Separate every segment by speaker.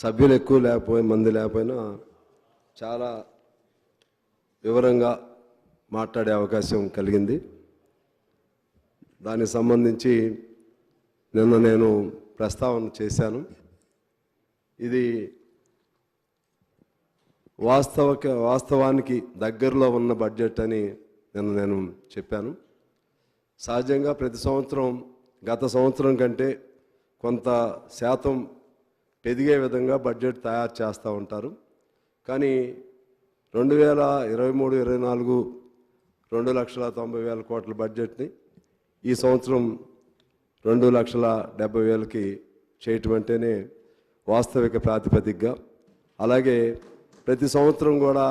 Speaker 1: సభ్యులు ఎక్కువ మంది లేకపోయినా చాలా వివరంగా మాట్లాడే అవకాశం కలిగింది. దానికి సంబంధించి నిన్న నేను ప్రస్తావన చేశాను. ఇది వాస్తవానికి దగ్గరలో ఉన్న బడ్జెట్ అని నిన్న నేను చెప్పాను. సహజంగా ప్రతి సంవత్సరం గత సంవత్సరం కంటే కొంత శాతం పెరిగే విధంగా బడ్జెట్ తయారు చేస్తూ ఉంటారు. కానీ 2023-24 2,90,000 కోట్ల బడ్జెట్ని ఈ సంవత్సరం 2,70,000కి చేయటం అంటేనే వాస్తవిక ప్రాతిపదికగా, అలాగే ప్రతి సంవత్సరం కూడా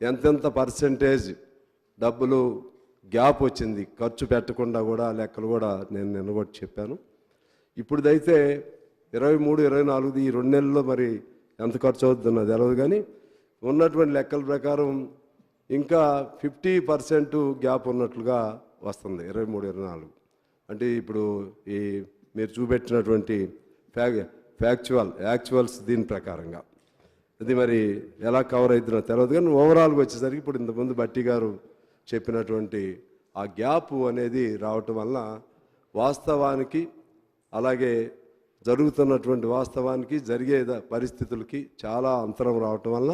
Speaker 1: ఎంతెంత పర్సెంటేజ్ డబ్బులు గ్యాప్ వచ్చింది ఖర్చు పెట్టకుండా కూడా లెక్కలు కూడా నేను నిన్న కూడా చెప్పాను. ఇప్పుడుదైతే 23-24 ఈ 2 నెలల్లో మరి ఎంత ఖర్చు అవుతుందో తెలియదు, కానీ ఉన్నటువంటి లెక్కల ప్రకారం ఇంకా 50% గ్యాప్ ఉన్నట్లుగా వస్తుంది 23-24. అంటే ఇప్పుడు ఈ మీరు చూపెట్టినటువంటి యాక్చువల్స్ దీని ప్రకారంగా అది మరి ఎలా కవర్ అవుతుందో తెలియదు, కానీ ఓవరాల్గా వచ్చేసరికి ఇప్పుడు ఇంతకుముందు బట్టి గారు చెప్పినటువంటి ఆ గ్యాప్ అనేది రావటం వల్ల వాస్తవానికి, అలాగే జరుగుతున్నటువంటి వాస్తవానికి జరిగే పరిస్థితులకి చాలా అంతరం రావటం వల్ల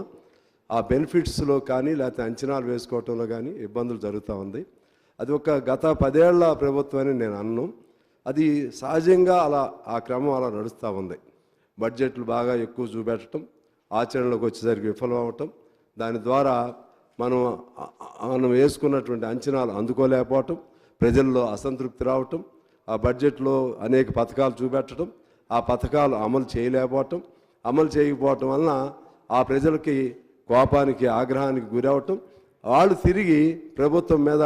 Speaker 1: ఆ బెనిఫిట్స్లో కానీ లేకపోతే అంచనాలు వేసుకోవటంలో కానీ ఇబ్బందులు జరుగుతూ ఉంది. అది ఒక గత 10 ఏళ్ల ప్రభుత్వం అని నేను అన్నాను. అది సహజంగా ఆ క్రమం అలా నడుస్తూ ఉంది. బడ్జెట్లు బాగా ఎక్కువ చూపెట్టడం, ఆచరణలోకి వచ్చేసరికి విఫలం అవ్వటం, దాని ద్వారా మనం వేసుకున్నటువంటి అంచనాలు అందుకోలేకపోవటం, ప్రజల్లో అసంతృప్తి రావటం, ఆ బడ్జెట్లో అనేక పథకాలు చూపెట్టడం, ఆ పథకాలు అమలు చేయకపోవటం వలన ఆ ప్రజలకి కోపానికి, ఆగ్రహానికి గురవటం, వాళ్ళు తిరిగి ప్రభుత్వం మీద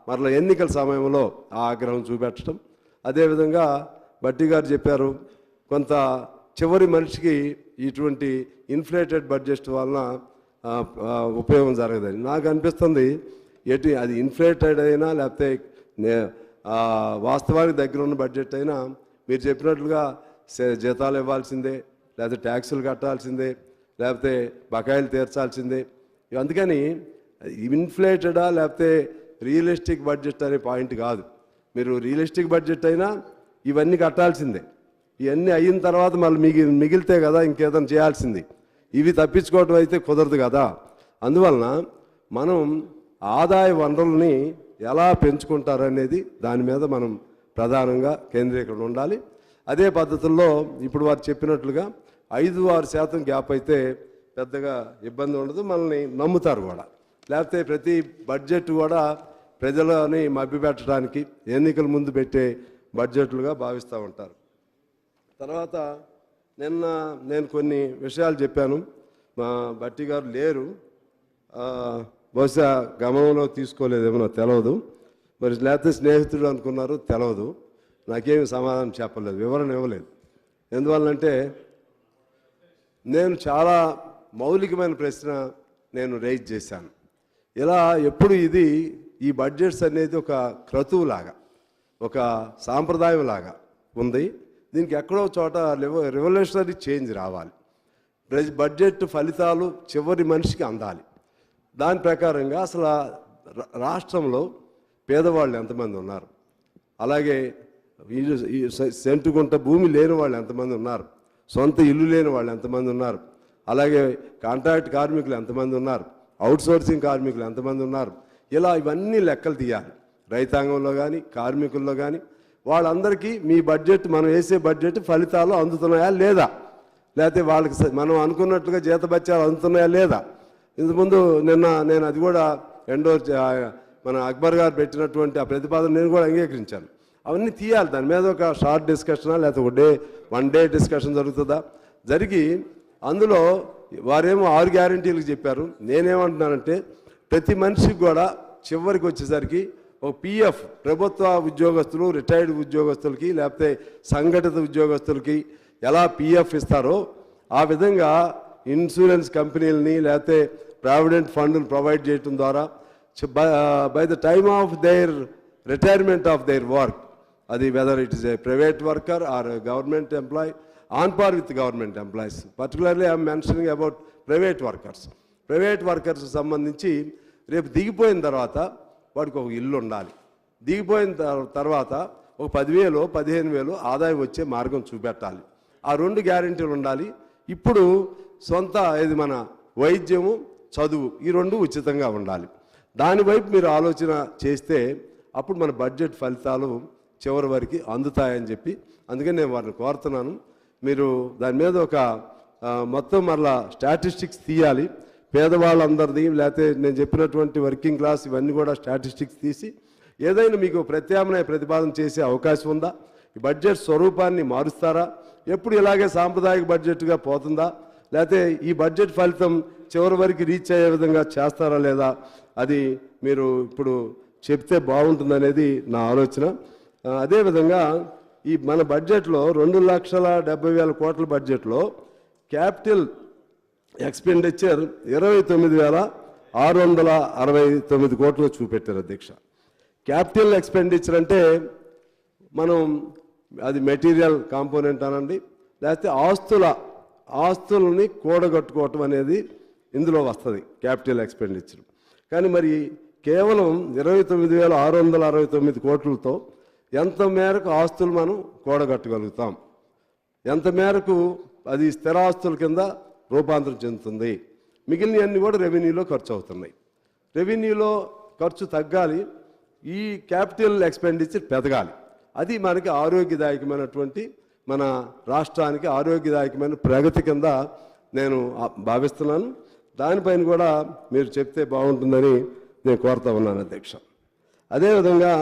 Speaker 1: మరల ఎన్నికల సమయంలో ఆ ఆగ్రహం చూపెట్టడం. అదేవిధంగా బట్టి గారు చెప్పారు, కొంత చివరి మనిషికి ఇటువంటి ఇన్ఫ్లేటెడ్ బడ్జెట్ వలన ఉపయోగం జరగదని నాకు అనిపిస్తుంది. అది ఇన్ఫ్లేటెడ్ అయినా లేకపోతే వాస్తవానికి దగ్గర ఉన్న బడ్జెట్ అయినా మీరు చెప్పినట్లుగా జీతాలు ఇవ్వాల్సిందే, లేకపోతే ట్యాక్సులు కట్టాల్సిందే, లేకపోతే బకాయిలు తీర్చాల్సిందే. అందుకని ఇన్ఫ్లేటెడా లేకపోతే రియలిస్టిక్ బడ్జెట్ అనే పాయింట్ కాదు. మీరు రియలిస్టిక్ బడ్జెట్ అయినా ఇవన్నీ కట్టాల్సిందే. ఇవన్నీ అయిన తర్వాత మళ్ళీ మిగిలితే కదా ఇంకేదైనా చేయాల్సింది. ఇవి తప్పించుకోవటం అయితే కుదరదు కదా. అందువలన మనం ఆదాయ వనరుల్ని ఎలా పెంచుకుంటారనేది దాని మీద మనం ప్రధానంగా కేంద్రీకరణ ఉండాలి. అదే పద్ధతుల్లో ఇప్పుడు వారు చెప్పినట్లుగా 5-6% గ్యాప్ అయితే పెద్దగా ఇబ్బంది ఉండదు, మనల్ని నమ్ముతారు కూడా. లేకపోతే ప్రతి బడ్జెట్ కూడా ప్రజలని మభ్యపెట్టడానికి ఎన్నికల ముందు పెట్టే బడ్జెట్లుగా భావిస్తూ ఉంటారు. తర్వాత నిన్న నేను కొన్ని విషయాలు చెప్పాను. మా బట్టి గారు లేరు, బహుశా గమనంలో తీసుకోలేదేమో తెలియదు, మరి లేకపోతే స్నేహితుడు అనుకున్నారు తెలియదు. నాకేమి సమాధానం చెప్పలేదు, వివరణ ఇవ్వలేదు. ఎందువల్లంటే నేను చాలా మౌలికమైన ప్రశ్న నేను రైజ్ చేశాను. ఇలా ఎప్పుడు ఈ బడ్జెట్స్ అనేది ఒక క్రతువులాగా, ఒక సాంప్రదాయంలాగా ఉంది. దీనికి ఎక్కడో చోట రెవల్యూషనరీ చేంజ్ రావాలి. బడ్జెట్ ఫలితాలు చివరి మనిషికి అందాలి. దాని ప్రకారంగా అసలు రాష్ట్రంలో పేదవాళ్ళు ఎంతమంది ఉన్నారు, అలాగే సెంటుగుంట భూమి లేని వాళ్ళు ఎంతమంది ఉన్నారు, సొంత ఇల్లు లేని వాళ్ళు ఎంతమంది ఉన్నారు, అలాగే కాంట్రాక్ట్ కార్మికులు ఎంతమంది ఉన్నారు, అవుట్సోర్సింగ్ కార్మికులు ఎంతమంది ఉన్నారు, ఇలా ఇవన్నీ లెక్కలు తీయాలి. రైతాంగంలో కానీ కార్మికుల్లో కానీ వాళ్ళందరికీ మీ బడ్జెట్, మనం వేసే బడ్జెట్ ఫలితాలు అందుతున్నాయా లేదా, లేకపోతే వాళ్ళకి మనం అనుకున్నట్లుగా జీతభత్యాలు అందుతున్నాయా లేదా. ఇంతకుముందు నేను అది కూడా మన అక్బర్ గారు పెట్టినటువంటి ఆ ప్రతిపాదన నేను కూడా అంగీకరించాను. అవన్నీ తీయాలి. దాని మీద ఒక షార్ట్ డిస్కషనా లేకపోతే వన్ డే డిస్కషన్ జరుగుతుందా, జరిగి అందులో వారేమో 6 గ్యారంటీలకు చెప్పారు. నేనేమంటున్నానంటే ప్రతి మనిషికి కూడా చివరికి వచ్చేసరికి ఒక PF, ప్రభుత్వ ఉద్యోగస్తులు, రిటైర్డ్ ఉద్యోగస్తులకి లేకపోతే సంఘటిత ఉద్యోగస్తులకి ఎలా PF ఇస్తారో ఆ విధంగా ఇన్సూరెన్స్ కంపెనీలని లేకపోతే ప్రావిడెంట్ ఫండ్ని ప్రొవైడ్ చేయడం ద్వారా by the time of their retirement of their work, అది whether it is a private worker or government employee on par with government employees. Particularly I'm mentioning about private workers. Private workers సంబంధించి రేపు దిగిపోయిన తర్వాత వాడికి ఒక ఇల్లు ఉండాలి. దిగిపోయిన తర్వాత ఒక 10,000 15,000 ఆదాయం వచ్చే మార్గం చూపెట్టాలి. ఆ 2 గ్యారెంటీలు ఉండాలి. ఇప్పుడు సొంత ఇది మన వైద్యము చదువు ఈ 2 ఉచితంగా ఉండాలి. దానివైపు మీరు ఆలోచన చేస్తే అప్పుడు మన బడ్జెట్ ఫలితాలు చివరి వరకు అందుతాయని చెప్పి అందుకని నేను వారిని కోరుతున్నాను. మీరు దాని మీద ఒక మొత్తం మరలా స్టాటిస్టిక్స్ తీయాలి. పేదవాళ్ళందరిది లేకపోతే నేను చెప్పినటువంటి వర్కింగ్ క్లాస్ ఇవన్నీ కూడా స్టాటిస్టిక్స్ తీసి ఏదైనా మీకు ప్రత్యామ్నాయ ప్రతిపాదన చేసే అవకాశం ఉందా? ఈ బడ్జెట్ స్వరూపాన్ని మారుస్తారా? ఎప్పుడు ఇలాగే సాంప్రదాయిక బడ్జెట్గా పోతుందా? లేకపోతే ఈ బడ్జెట్ ఫలితం చివరి వరకు రీచ్ అయ్యే విధంగా చేస్తారా లేదా? అది మీరు ఇప్పుడు చెప్తే బాగుంటుందనేది నా ఆలోచన. అదేవిధంగా ఈ మన బడ్జెట్లో 2,70,000 కోట్ల బడ్జెట్లో క్యాపిటల్ ఎక్స్పెండిచర్ 29,669 కోట్లు చూపెట్టారు అధ్యక్ష. క్యాపిటల్ ఎక్స్పెండిచర్ అంటే మనం అది మెటీరియల్ కాంపోనెంట్ అనండి లేకపోతే ఆస్తులని కూడగట్టుకోవటం అనేది ఇందులో వస్తుంది క్యాపిటల్ ఎక్స్పెండిచర్. కానీ మరి కేవలం 29,669 కోట్లతో ఎంత మేరకు ఆస్తులు మనం కూడగట్టగలుగుతాం? ఎంత మేరకు అది స్థిరాస్తుల కింద రూపాంతరం చెందుతుంది? మిగిలినవన్నీ కూడా రెవెన్యూలో ఖర్చు అవుతున్నాయి. రెవెన్యూలో ఖర్చు తగ్గాలి, ఈ క్యాపిటల్ ఎక్స్పెండిచర్ పెరగాలి. అది మనకి ఆరోగ్యదాయకమైనటువంటి మన రాష్ట్రానికి ఆరోగ్యదాయకమైన ప్రగతి కింద నేను భావిస్తున్నాను. దానిపైన కూడా మీరు చెప్తే బాగుంటుందని నేను కోరుతా ఉన్నాను అధ్యక్ష. అదేవిధంగా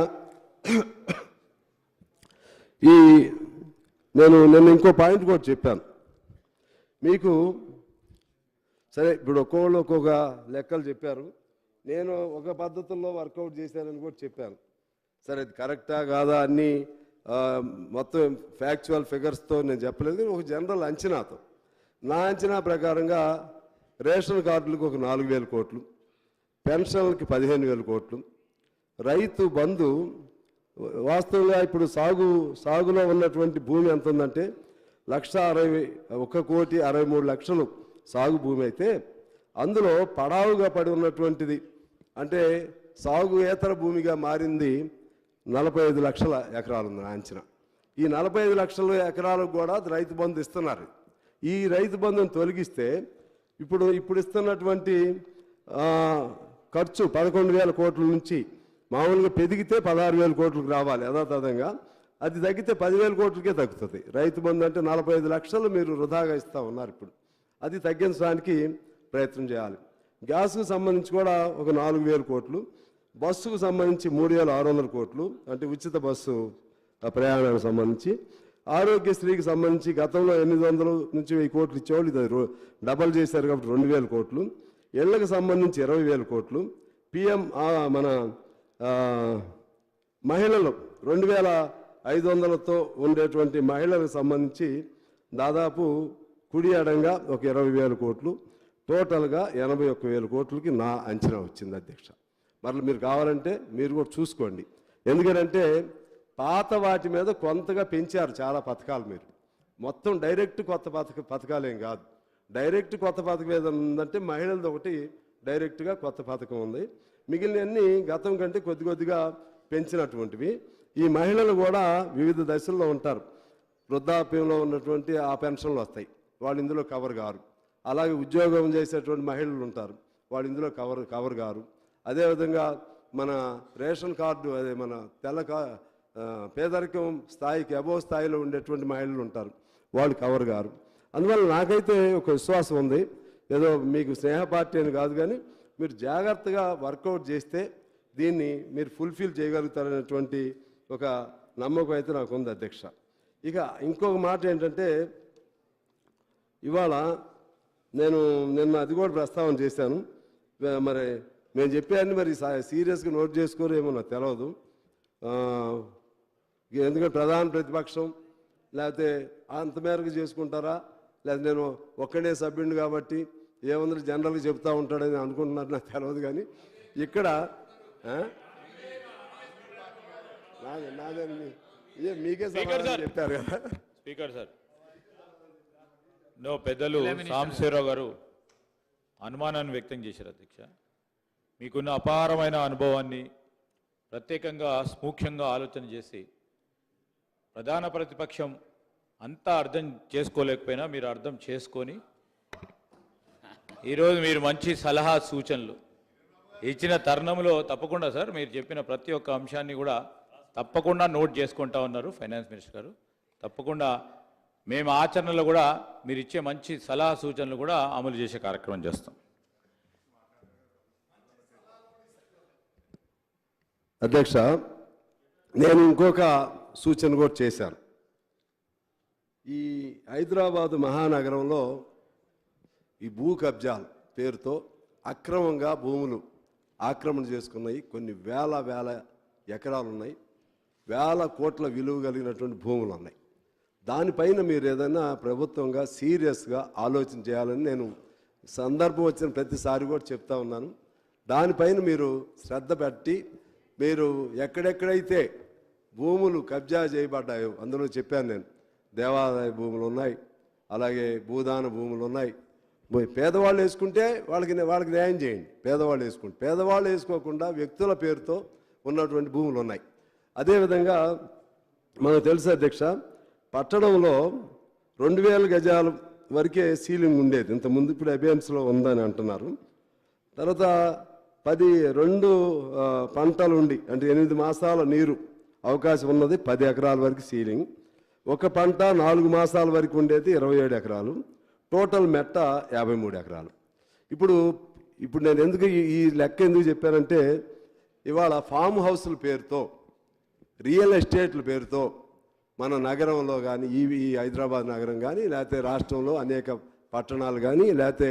Speaker 1: నేను ఇంకో పాయింట్ కూడా చెప్పాను మీకు. సరే ఇప్పుడు ఒక్కొక్కళ్ళు ఒక్కొక్క లెక్కలు చెప్పారు. నేను ఒక పద్ధతుల్లో వర్కౌట్ చేశానని కూడా చెప్పాను. సరే అది కరెక్టా కాదా అన్నీ మొత్తం ఫ్యాక్చువల్ ఫిగర్స్తో నేను చెప్పలేదు, కానీ ఒక జనరల్ అంచనాతో నా అంచనా ప్రకారంగా రేషన్ కార్డులకు ఒక 4,000 కోట్లు, పెన్షన్లకి 15,000 కోట్లు, రైతు బంధు వాస్తవంగా ఇప్పుడు సాగులో ఉన్నటువంటి భూమి ఎంత ఉందంటే 1,63,00,000 సాగు భూమి అయితే అందులో పడావుగా పడి ఉన్నటువంటిది అంటే సాగుయేతర భూమిగా మారింది 45 లక్షల ఎకరాలు ఉంది నా అంచనా. ఈ 45 లక్షల ఎకరాలకు కూడా రైతు బంధు ఇస్తున్నారు. ఈ రైతు బంధుని తొలగిస్తే ఇప్పుడు ఇస్తున్నటువంటి ఖర్చు 11,000 కోట్ల నుంచి మామూలుగా పెరిగితే 16,000 కోట్లకు రావాలి యథాతథంగా. అది తగ్గితే 10,000 కోట్లకే తగ్గుతుంది. రైతు బంధు అంటే 45 లక్షలు మీరు వృధాగా ఇస్తూ ఉన్నారు. ఇప్పుడు అది తగ్గించడానికి ప్రయత్నం చేయాలి. గ్యాస్కు సంబంధించి కూడా ఒక 4,000 కోట్లు, బస్సుకు సంబంధించి 3,600 కోట్లు అంటే ఉచిత బస్సు ప్రయాణానికి సంబంధించి, ఆరోగ్యశ్రీకి సంబంధించి గతంలో 800 నుంచి 1,000 కోట్లు ఇచ్చేవాళ్ళు, ఇది డబల్ చేశారు కాబట్టి 2,000 కోట్లు, ఇళ్లకు సంబంధించి 20,000 కోట్లు, పిఎం మన మహిళలు 2,500తో ఉండేటువంటి మహిళలకు సంబంధించి దాదాపు కుడి అడంగా ఒక 20,000 కోట్లు, టోటల్గా 81,000 కోట్లకి నా అంచనా వచ్చింది అధ్యక్ష. మరలా మీరు కావాలంటే మీరు కూడా చూసుకోండి. ఎందుకంటే పాత వాటి మీద కొంతగా పెంచారు చాలా పథకాలు. మీరు మొత్తం డైరెక్ట్ కొత్త పథకాలేం కాదు. డైరెక్ట్ కొత్త పథకం ఏదైనా ఉందంటే మహిళలది ఒకటి డైరెక్ట్గా కొత్త పథకం ఉంది. మిగిలినవన్నీ గతం కంటే కొద్దిగా పెంచినటువంటివి. ఈ మహిళలు కూడా వివిధ దశల్లో ఉంటారు. వృద్ధాప్యంలో ఉన్నటువంటి ఆ పెన్షన్లు వస్తాయి, వాళ్ళు ఇందులో కవర్ కారు. అలాగే ఉద్యోగం చేసేటువంటి మహిళలు ఉంటారు, వాళ్ళు ఇందులో కవర్ కారు. అదేవిధంగా మన రేషన్ కార్డు అదే మన పేదరికం స్థాయికి అబోవ్ స్థాయిలో ఉండేటువంటి మహిళలు ఉంటారు, వాళ్ళు కవర్ కారు. అందువల్ల నాకైతే ఒక విశ్వాసం ఉంది, ఏదో మీకు స్నేహ పార్టీ అని కాదు కానీ మీరు జాగ్రత్తగా వర్కౌట్ చేస్తే దీన్ని మీరు ఫుల్ఫిల్ చేయగలుగుతారనేటువంటి ఒక నమ్మకం అయితే నాకు ఉంది అధ్యక్ష. ఇక ఇంకొక మాట ఏంటంటే ఇవాళ నిన్న అది కూడా ప్రస్తావన చేశాను. మరి నేను చెప్పాను, మరి సీరియస్గా నోట్ చేసుకోరేమో నాకు తెలియదు. ఎందుకంటే ప్రధాన ప్రతిపక్షం లేకపోతే అంత మేరకు చేసుకుంటారా, లేదా నేను ఒక్కడే సభ్యుడిని కాబట్టి ఏముంది జనరల్గా చెప్తా ఉంటాడని అనుకుంటున్నారు, నాకు తెలియదు. కానీ ఇక్కడ మీకే సమాధానం చెప్పారు కదా స్పీకర్ సార్.
Speaker 2: పెద్దలు సాంబశివరావు గారు అనుమానాన్ని వ్యక్తం చేశారు అధ్యక్ష. మీకున్న అపారమైన అనుభవాన్ని ప్రత్యేకంగా సూక్ష్మంగా ఆలోచన చేసి ప్రధాన ప్రతిపక్షం అంతా అర్థం చేసుకోలేకపోయినా మీరు అర్థం చేసుకొని ఈరోజు మీరు మంచి సలహా సూచనలు ఇచ్చిన తరుణంలో తప్పకుండా సార్ మీరు చెప్పిన ప్రతి ఒక్క అంశాన్ని కూడా తప్పకుండా నోట్ చేసుకుంటా ఉన్నారు ఫైనాన్స్ మినిస్టర్ గారు. తప్పకుండా మేము ఆచరణలో కూడా మీరు ఇచ్చే మంచి సలహా సూచనలు కూడా అమలు చేసే కార్యక్రమం చేస్తాం.
Speaker 1: అధ్యక్ష, నేను ఇంకొక సూచన కూడా చేశాను. ఈ హైదరాబాదు మహానగరంలో ఈ భూ కబ్జాల పేరుతో అక్రమంగా భూములు ఆక్రమణ చేసుకున్నాయి. కొన్ని వేల ఎకరాలు ఉన్నాయి, వేల కోట్ల విలువ కలిగినటువంటి భూములు ఉన్నాయి. దానిపైన మీరు ఏదైనా ప్రభుత్వంగా సీరియస్గా ఆలోచన చేయాలని నేను సందర్భం వచ్చిన ప్రతిసారి కూడా చెప్తా ఉన్నాను. దానిపైన మీరు శ్రద్ధ పెట్టి మీరు ఎక్కడెక్కడైతే భూములు కబ్జా చేయబడ్డాయో అందులో చెప్పాను నేను. దేవాదాయ భూములు ఉన్నాయి, అలాగే భూదాన భూములు ఉన్నాయి. పేదవాళ్ళు వేసుకుంటే వాళ్ళకి న్యాయం చేయండి. పేదవాళ్ళు వేసుకోకుండా వ్యక్తుల పేరుతో ఉన్నటువంటి భూములు ఉన్నాయి. అదేవిధంగా మనకు తెలుసు అధ్యక్ష, పట్టణంలో 2000 గజాల వరకే సీలింగ్ ఉండేది ఇంతకుముందు. ఇప్పుడు అబియన్స్లో ఉందని అంటున్నారు. తర్వాత 2 పంటలు ఉండి అంటే 8 మాసాల నీరు అవకాశం ఉన్నది 10 ఎకరాల వరకు సీలింగ్. ఒక పంట 4 మాసాల వరకు ఉండేది 27 ఎకరాలు. టోటల్ మెట్ట 53 ఎకరాలు. ఇప్పుడు నేను ఎందుకు ఈ లెక్క ఎందుకు చెప్పానంటే, ఇవాళ ఫామ్ హౌస్ల పేరుతో రియల్ ఎస్టేట్ల పేరుతో మన నగరంలో కానీ ఈ హైదరాబాద్ నగరం కానీ లేకపోతే రాష్ట్రంలో అనేక పట్టణాలు కానీ లేకపోతే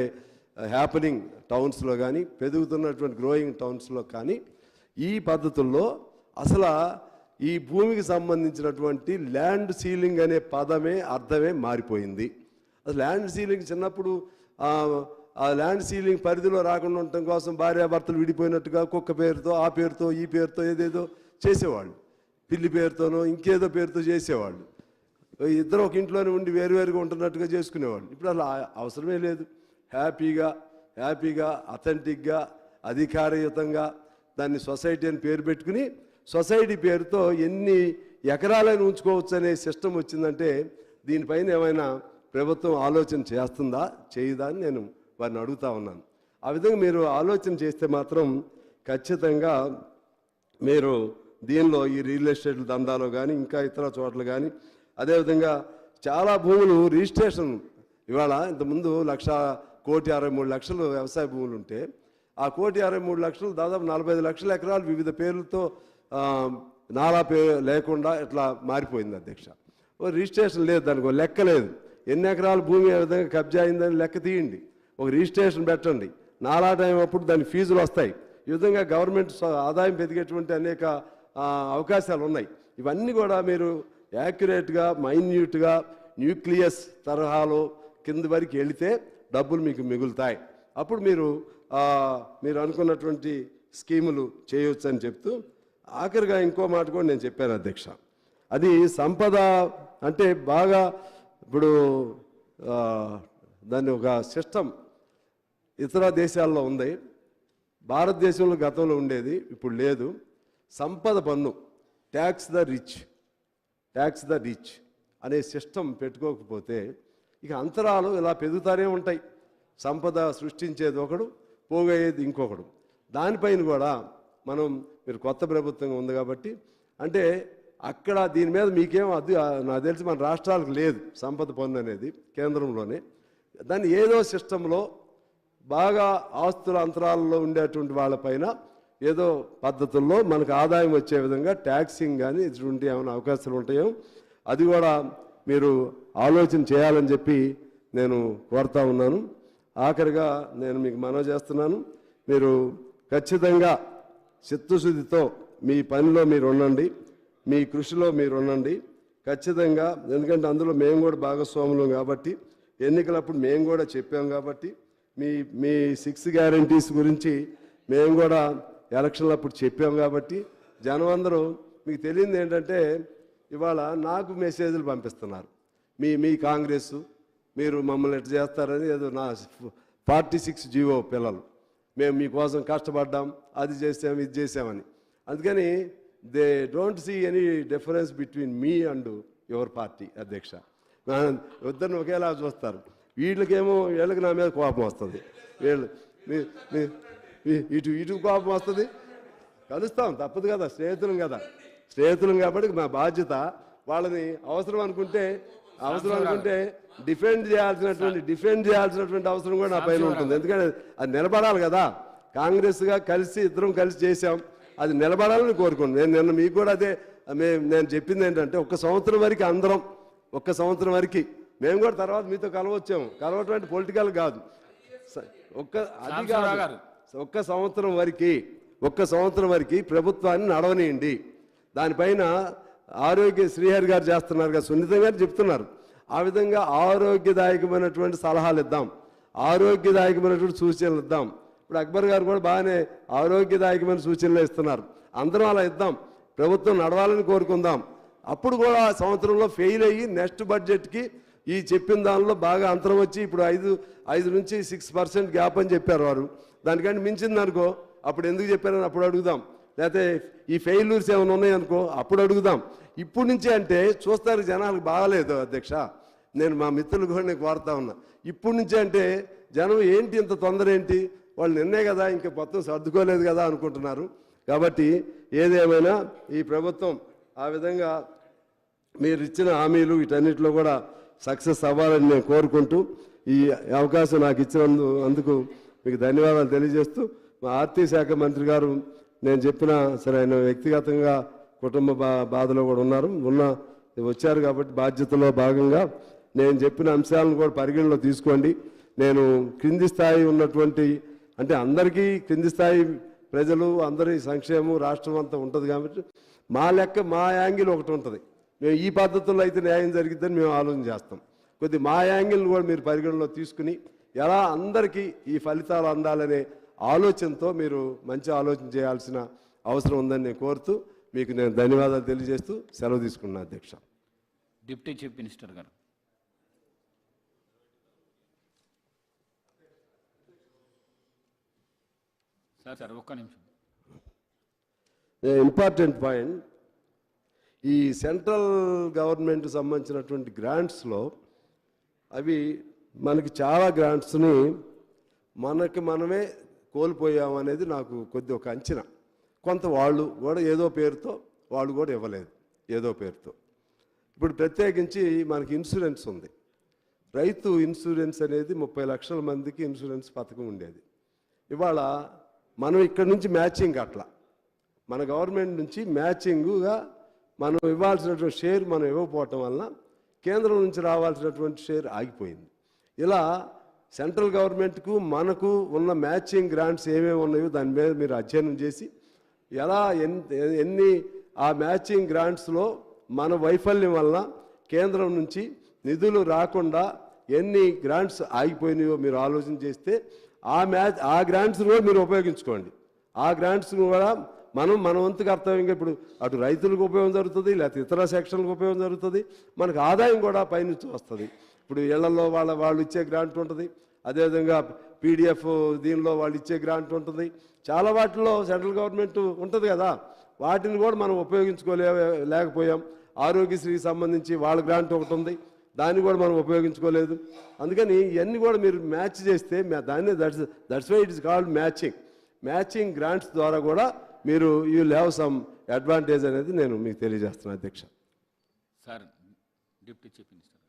Speaker 1: హ్యాపెనింగ్ టౌన్స్లో కానీ పెరుగుతున్నటువంటి గ్రోయింగ్ టౌన్స్లో కానీ ఈ పద్ధతుల్లో అసలు ఈ భూమికి సంబంధించినటువంటి ల్యాండ్ సీలింగ్ అనే పదమే అర్థమే మారిపోయింది. అసలు ల్యాండ్ సీలింగ్ చిన్నప్పుడు ఆ ల్యాండ్ సీలింగ్ పరిధిలో రాకుండా ఉండటం కోసం భార్యాభర్తలు విడిపోయినట్టుగా కుక్క పేరుతో ఆ పేరుతో ఈ పేరుతో ఏదేదో చేసేవాళ్ళు. పిల్లి పేరుతోనో ఇంకేదో పేరుతో చేసేవాళ్ళు. ఇద్దరు ఒక ఇంట్లోనే ఉండి వేరువేరుగా ఉంటున్నట్టుగా చేసుకునేవాళ్ళు. ఇప్పుడు అలా అవసరమే లేదు. హ్యాపీగా అథెంటిక్గా అధికారయుతంగా దాన్ని సొసైటీ అని పేరు పెట్టుకుని సొసైటీ పేరుతో ఎన్ని ఎకరాలను ఉంచుకోవచ్చు అనే సిస్టమ్ వచ్చిందంటే దీనిపైన ఏమైనా ప్రభుత్వం ఆలోచన చేస్తుందా చేయదా అని నేను వారిని అడుగుతా ఉన్నాను. ఆ విధంగా మీరు ఆలోచన చేస్తే మాత్రం ఖచ్చితంగా మీరు దీనిలో ఈ రియల్ ఎస్టేట్ దందాలో కానీ ఇంకా ఇతర చోట్ల కానీ అదేవిధంగా చాలా భూములు రిజిస్ట్రేషన్ ఇవాళ ఇంతకుముందు 1,63,00,000 వ్యవసాయ భూములు ఉంటే ఆ 1,63,00,000 దాదాపు 45 లక్షల ఎకరాలు వివిధ పేర్లతో నాలా పేరు లేకుండా ఇట్లా మారిపోయింది అధ్యక్ష. రిజిస్ట్రేషన్ లేదు, దానికి లెక్క లేదు. ఎన్ని ఎకరాల భూమి ఏ విధంగా కబ్జా అయిందని లెక్క తీయండి, ఒక రిజిస్ట్రేషన్ పెట్టండి. నాలా టైం అప్పుడు దానికి ఫీజులు వస్తాయి. ఈ విధంగా గవర్నమెంట్ ఆదాయం పెరిగేటువంటి అనేక అవకాశాలు ఉన్నాయి. ఇవన్నీ కూడా మీరు యాక్యురేట్గా మైన్యూట్గా న్యూక్లియస్ తరహాలో కింద వరకు వెళితే డబ్బులు మీకు మిగులుతాయి. అప్పుడు మీరు అనుకున్నటువంటి స్కీములు చేయవచ్చు అని చెప్తూ ఆఖరిగా ఇంకో మాట కూడా నేను చెప్పాను అధ్యక్ష. అది సంపద అంటే బాగా ఇప్పుడు దాన్ని ఒక సిస్టమ్ ఇతర దేశాల్లో ఉంది. భారతదేశంలో గతంలో ఉండేది, ఇప్పుడు లేదు. సంపద పన్ను ట్యాక్స్ ద రిచ్ అనే సిస్టమ్ పెట్టుకోకపోతే ఇక అంతరాలు ఇలా పెరుగుతానే ఉంటాయి. సంపద సృష్టించేది ఒకడు, పోగయ్యేది ఇంకొకడు. దానిపైన కూడా మీరు కొత్త ప్రభుత్వం ఉంది కాబట్టి అంటే అక్కడ దీని మీద మీకేం నాకు తెలిసి మన రాష్ట్రాలకు లేదు సంపద పన్ను అనేది, కేంద్రంలోనే. దాన్ని ఏదో సిస్టంలో బాగా ఆస్తుల అంతరాలలో ఉండేటువంటి వాళ్ళపైన ఏదో పద్ధతుల్లో మనకు ఆదాయం వచ్చే విధంగా ట్యాక్సింగ్ కానీ ఇటువంటి ఏమైనా అవకాశాలు ఉంటాయో అది కూడా మీరు ఆలోచన చేయాలని చెప్పి నేను కోరుతా ఉన్నాను. ఆఖరిగా నేను మీకు మనవి చేస్తున్నాను, మీరు ఖచ్చితంగా చిత్తశుద్ధితో మీ పనిలో మీరు ఉండండి, మీ కృషిలో మీరు ఉండండి ఖచ్చితంగా. ఎందుకంటే అందులో మేము కూడా భాగస్వాములం కాబట్టి, ఎన్నికలప్పుడు మేము కూడా చెప్పాం కాబట్టి, మీ 6 గ్యారంటీస్ గురించి మేము కూడా ఎలక్షన్లప్పుడు చెప్పాం కాబట్టి జనం అందరూ మీకు తెలియంది ఏంటంటే ఇవాళ నాకు మెసేజ్లు పంపిస్తున్నారు. మీ కాంగ్రెస్, మీరు మమ్మల్ని ఎట్లా చేస్తారని ఏదో నా 46 జీవో పిల్లలు మేము మీకోసం కష్టపడ్డాం అది చేసాం ఇది చేసామని. అందుకని they don't see any difference between me and your party అధ్యక్ష. ఇద్దరిని ఒకేలా చూస్తారు. వీళ్ళకి నా మీద కోపం వస్తుంది, వీళ్ళు ఇటు కోపం వస్తుంది. కలుస్తాం తప్పదు కదా, స్నేహితులం కాబట్టి మా బాధ్యత వాళ్ళని అవసరం అనుకుంటే డిఫెండ్ చేయాల్సినటువంటి అవసరం కూడా నా పైన ఉంటుంది. ఎందుకంటే అది నిలబడాలి కదా. కాంగ్రెస్గా ఇద్దరం కలిసి చేశాం, అది నిలబడాలని కోరుకున్నాను. నిన్న మీకు కూడా అదే నేను చెప్పింది ఏంటంటే ఒక్క సంవత్సరం వరకు మేము కూడా తర్వాత మీతో కలవటం అంటే పొలిటికల్ కాదు, ఒక్క సంవత్సరం వరకు ప్రభుత్వాన్ని నడవనియండి. దానిపైన శ్రీహరి గారు చేస్తున్నారు కదా, సున్నితంగా చెప్తున్నారు. ఆ విధంగా ఆరోగ్యదాయకమైనటువంటి సలహాలు ఇద్దాం, ఆరోగ్యదాయకమైనటువంటి సూచనలు ఇద్దాం. ఇప్పుడు అక్బర్ గారు కూడా బాగానే ఆరోగ్యదాయకమైన సూచనలు ఇస్తున్నారు. అందరం అలా ఇద్దాం, ప్రభుత్వం నడవాలని కోరుకుందాం. అప్పుడు కూడా సంవత్సరంలో ఫెయిల్ అయ్యి నెక్స్ట్ బడ్జెట్కి ఈ చెప్పిన దానిలో బాగా అంతరం వచ్చి ఇప్పుడు 5 నుంచి 6% గ్యాప్ అని చెప్పారు వారు. దానికంటే మించిందనుకో అప్పుడు ఎందుకు చెప్పారని అప్పుడు అడుగుదాం. లేకపోతే ఈ ఫెయిల్యూర్స్ ఏమైనా ఉన్నాయనుకో అప్పుడు అడుగుదాం. ఇప్పుడు నుంచి అంటే చూస్తారు జనాలకు బాగాలేదు అధ్యక్ష. నేను మా మిత్రులు కూడా నేను కోరుతా ఉన్నా, ఇప్పుడు నుంచి అంటే జనం ఏంటి ఇంత తొందర ఏంటి, వాళ్ళు నిన్నే కదా ఇంకా మొత్తం సర్దుకోలేదు కదా అనుకుంటున్నారు. కాబట్టి ఏదేమైనా ఈ ప్రభుత్వం ఆ విధంగా మీరు ఇచ్చిన హామీలు వీటన్నిటిలో కూడా సక్సెస్ అవ్వాలని నేను కోరుకుంటూ ఈ అవకాశం నాకు ఇచ్చినందుకు మీకు ధన్యవాదాలు తెలియజేస్తూ, మా ఆర్థిక శాఖ మంత్రి గారు నేను చెప్పిన సరే ఆయన వ్యక్తిగతంగా కుటుంబ బాధలో కూడా వచ్చారు కాబట్టి బాధ్యతలో భాగంగా నేను చెప్పిన అంశాలను కూడా పరిగణలో తీసుకోండి. నేను క్రింది స్థాయి ఉన్నటువంటి అంటే అందరికీ క్రింది స్థాయి ప్రజలు అందరి సంక్షేమం రాష్ట్రం అంతా ఉంటుంది కాబట్టి మా యాంగిల్ ఒకటి ఉంటుంది. మేము ఈ పద్ధతుల్లో అయితే న్యాయం జరిగిద్దని మేము ఆలోచన చేస్తాం. మా యాంగిల్ని కూడా మీరు పరిగణలో తీసుకుని ఎలా అందరికీ ఈ ఫలితాలు అందాలనే ఆలోచనతో మీరు మంచి ఆలోచన చేయాల్సిన అవసరం ఉందని నేను కోరుతూ మీకు నేను ధన్యవాదాలు తెలియజేస్తూ సెలవు తీసుకున్నాను అధ్యక్ష.
Speaker 3: డిప్యూటీ చీఫ్ మినిస్టర్ గారు. సార్ ఒక్క నిమిషం.
Speaker 1: ఇంపార్టెంట్ పాయింట్, ఈ సెంట్రల్ గవర్నమెంట్ సంబంధించినటువంటి గ్రాంట్స్లో అవి మనకి చాలా గ్రాంట్స్ని మనమే కోల్పోయామనేది నాకు ఒక అంచనా. కొంత వాళ్ళు కూడా ఏదో పేరుతో వాళ్ళు కూడా ఇవ్వలేదు, ఏదో పేరుతో. ఇప్పుడు ప్రత్యేకించి మనకి ఇన్సూరెన్స్ ఉంది, రైతు ఇన్సూరెన్స్ అనేది 30 లక్షల మందికి ఇన్సూరెన్స్ పథకం ఉండేది. ఇవాళ మనం ఇక్కడి నుంచి మ్యాచింగ్ అట్లా మన గవర్నమెంట్ నుంచి మ్యాచింగ్గా మనం ఇవ్వాల్సినటువంటి షేర్ మనం ఇవ్వకపోవటం వలన కేంద్రం నుంచి రావాల్సినటువంటి షేర్ ఆగిపోయింది. ఇలా సెంట్రల్ గవర్నమెంట్కు మనకు ఉన్న మ్యాచింగ్ గ్రాంట్స్ ఏమేమి ఉన్నాయో దాని మీద మీరు అధ్యయనం చేసి ఎలా ఎన్ని ఆ మ్యాచింగ్ గ్రాంట్స్లో మన వైఫల్యం వలన కేంద్రం నుంచి నిధులు రాకుండా ఎన్ని గ్రాంట్స్ ఆగిపోయినాయో మీరు ఆలోచన చేస్తే ఆ గ్రాంట్స్ కూడా మీరు ఉపయోగించుకోండి. ఆ గ్రాంట్స్ కూడా మన వంతు కర్తవ్యంగా ఇప్పుడు అటు రైతులకు ఉపయోగం జరుగుతుంది, లేకపోతే ఇతర సెక్షన్లకు ఉపయోగం జరుగుతుంది, మనకు ఆదాయం కూడా పైనుంచి వస్తుంది. ఇప్పుడు ఇళ్లలో వాళ్ళు ఇచ్చే గ్రాంట్ ఉంటుంది, అదేవిధంగా పీడిఎఫ్ దీనిలో వాళ్ళు ఇచ్చే గ్రాంట్ ఉంటుంది, చాలా వాటిల్లో సెంట్రల్ గవర్నమెంట్ ఉంటుంది కదా, వాటిని కూడా మనం లేకపోయాం. ఆరోగ్యశ్రీకి సంబంధించి వాళ్ళ గ్రాంట్ ఒకటి ఉంది, దాన్ని కూడా మనం ఉపయోగించుకోలేదు. అందుకని ఇవన్నీ కూడా మీరు మ్యాచ్ చేస్తే దాన్ని that's why it is called matching grants ద్వారా కూడా మీరు యూ హ్యావ్ సమ్ అడ్వాంటేజ్ అనేది నేను మీకు తెలియజేస్తున్నాను అధ్యక్ష.
Speaker 3: Sir deputy chief minister.